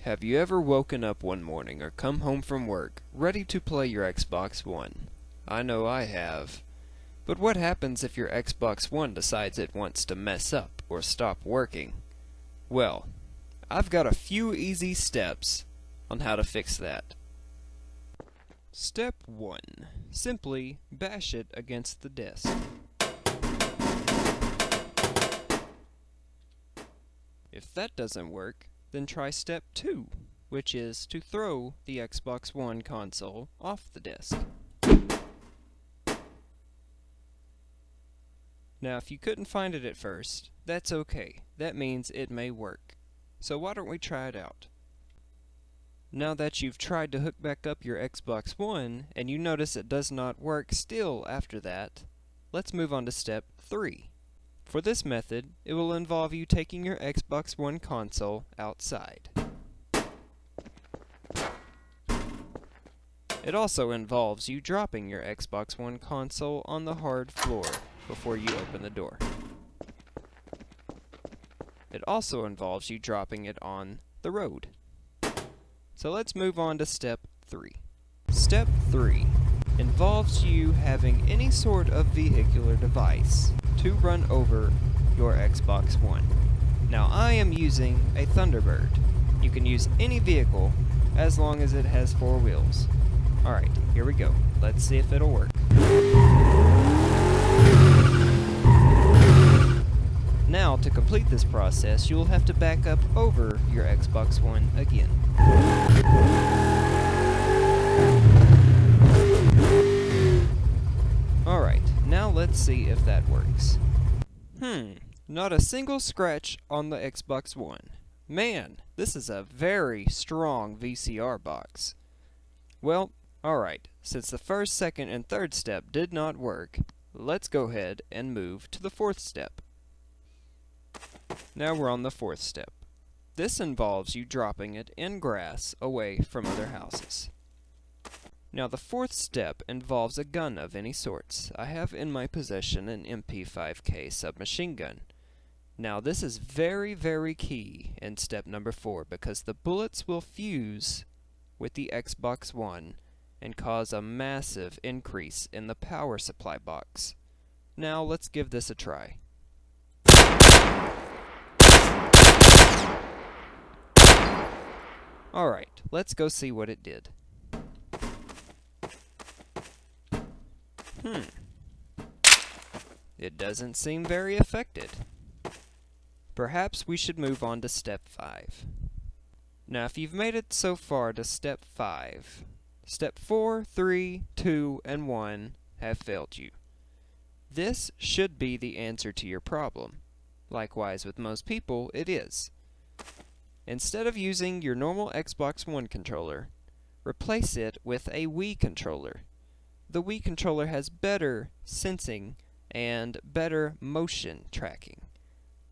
Have you ever woken up one morning or come home from work ready to play your Xbox One? I know I have. But what happens if your Xbox One decides it wants to mess up or stop working? Well, I've got a few easy steps on how to fix that. Step 1. Simply bash it against the disk. If that doesn't work, then try step 2, which is to throw the Xbox One console off the disk. Now, if you couldn't find it at first, that's okay. That means it may work. So why don't we try it out? Now that you've tried to hook back up your Xbox One, and you notice it does not work still after that, let's move on to step 3. For this method, it will involve you taking your Xbox One console outside. It also involves you dropping your Xbox One console on the hard floor before you open the door. It also involves you dropping it on the road. So let's move on to step 3. Step 3 involves you having any sort of vehicular device to run over your Xbox One. Now I am using a Thunderbird. You can use any vehicle as long as it has 4 wheels. Alright, here we go. Let's see if it'll work. Now, to complete this process, you'll have to back up over your Xbox One again. Alright, now let's see if that works. Not a single scratch on the Xbox One. Man, this is a very strong VCR box. Well, alright, since the first, second, and third step did not work, let's go ahead and move to the 4th step. Now we're on the 4th step. This involves you dropping it in grass away from other houses. Now the 4th step involves a gun of any sorts. I have in my possession an MP5K submachine gun. Now this is very, very key in step number 4 because the bullets will fuse with the Xbox One and cause a massive increase in the power supply box. Now let's give this a try. Alright, let's go see what it did. It doesn't seem very affected. Perhaps we should move on to step 5. Now if you've made it so far to step 5, step 4, 3, 2, and 1 have failed you. This should be the answer to your problem. Likewise with most people, it is. Instead of using your normal Xbox One controller, replace it with a Wii controller. The Wii controller has better sensing and better motion tracking.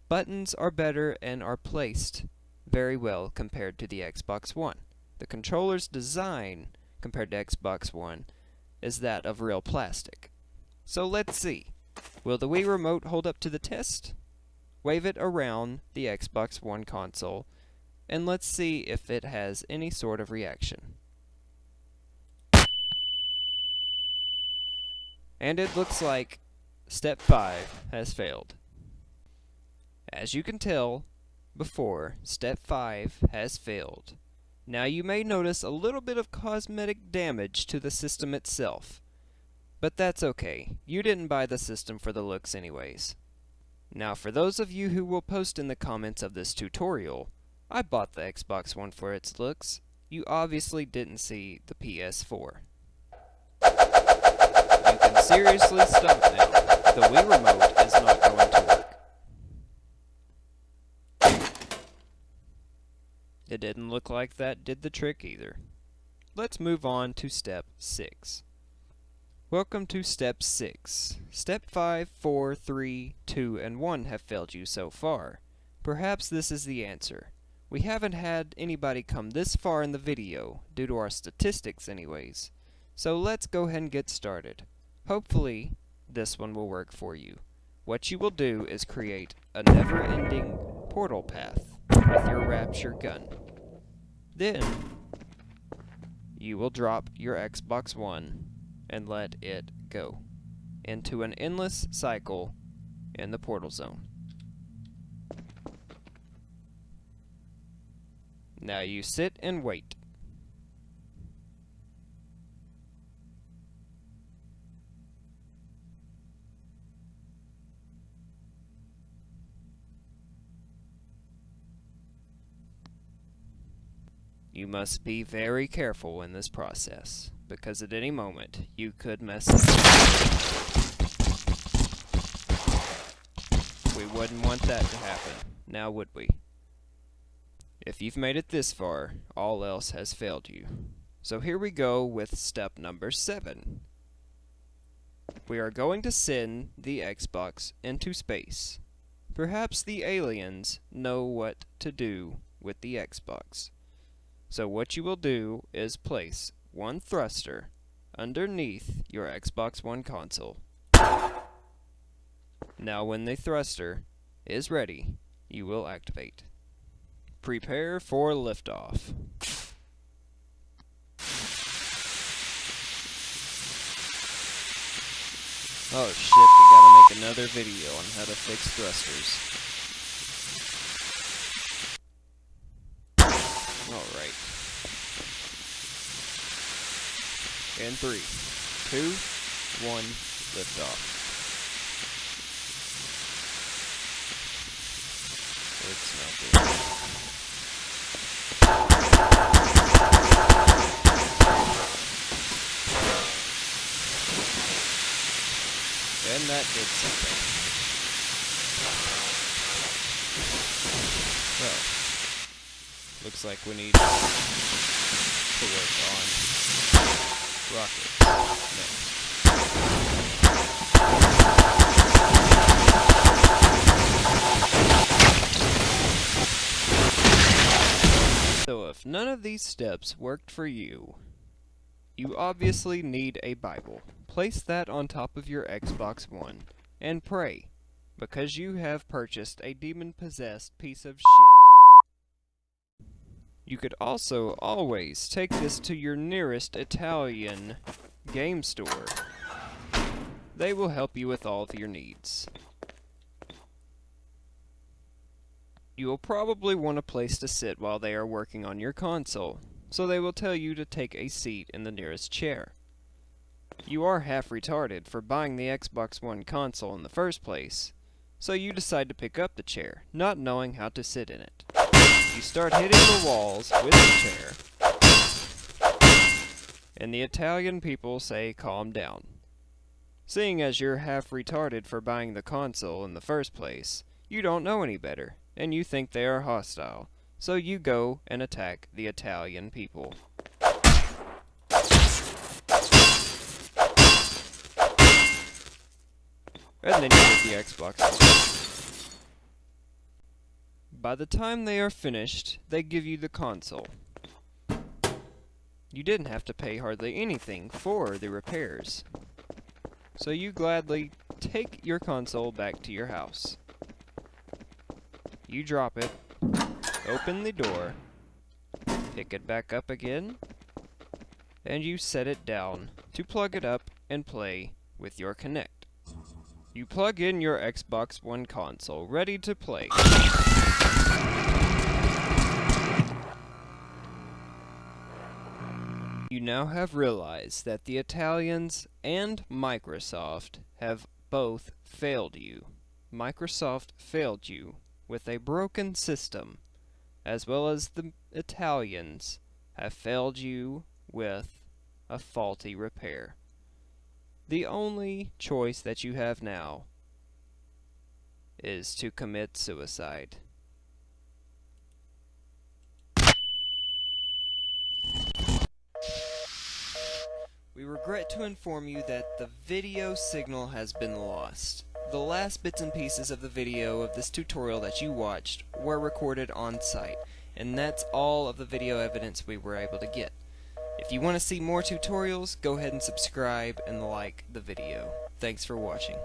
Buttons are better and are placed very well compared to the Xbox One. The controller's design compared to Xbox One is that of real plastic. So let's see. Will the Wii remote hold up to the test? Wave it around the Xbox One console, and let's see if it has any sort of reaction. And it looks like step 5 has failed. As you can tell before, step 5 has failed. Now you may notice a little bit of cosmetic damage to the system itself. But that's okay. You didn't buy the system for the looks anyways. Now for those of you who will post in the comments of this tutorial, I bought the Xbox One for its looks. You obviously didn't see the PS4. You can seriously stop now. The Wii remote is not going to work. It didn't look like that did the trick either. Let's move on to step 6. Welcome to step 6. Step 5, 4, 3, 2, and 1 have failed you so far. Perhaps this is the answer. We haven't had anybody come this far in the video, due to our statistics anyways. So let's go ahead and get started. Hopefully, this one will work for you. What you will do is create a never-ending portal path with your Rapture gun. Then you will drop your Xbox One and let it go into an endless cycle in the portal zone. Now you sit and wait. You must be very careful in this process, because at any moment you could mess up. We wouldn't want that to happen, now would we? If you've made it this far, all else has failed you. So here we go with step number 7. We are going to send the Xbox into space. Perhaps the aliens know what to do with the Xbox. So what you will do is place one thruster underneath your Xbox One console. Now when the thruster is ready, you will activate. Prepare for liftoff. Oh shit, we gotta make another video on how to fix thrusters. Alright. In 3, 2, 1, liftoff. It's not good. And that did something. Well, looks like we need to work on rocket next. So if none of these steps worked for you, you obviously need a Bible. Place that on top of your Xbox One and pray, because you have purchased a demon-possessed piece of shit. You could also always take this to your nearest Italian game store. They will help you with all of your needs. You will probably want a place to sit while they are working on your console, so they will tell you to take a seat in the nearest chair. You are half retarded for buying the Xbox One console in the first place, so you decide to pick up the chair, not knowing how to sit in it. You start hitting the walls with the chair, and the Italian people say calm down. Seeing as you're half retarded for buying the console in the first place, you don't know any better, and you think they are hostile, so you go and attack the Italian people. And then you get the Xbox One. By the time they are finished, they give you the console. You didn't have to pay hardly anything for the repairs, so you gladly take your console back to your house. You drop it, open the door, pick it back up again, and you set it down to plug it up and play with your Kinect. You plug in your Xbox One console, ready to play. You now have realized that the Italians and Microsoft have both failed you. Microsoft failed you with a broken system, as well as the Italians have failed you with a faulty repair. The only choice that you have now is to commit suicide. We regret to inform you that the video signal has been lost. The last bits and pieces of the video of this tutorial that you watched were recorded on site, and that's all of the video evidence we were able to get. If you want to see more tutorials, go ahead and subscribe and like the video. Thanks for watching.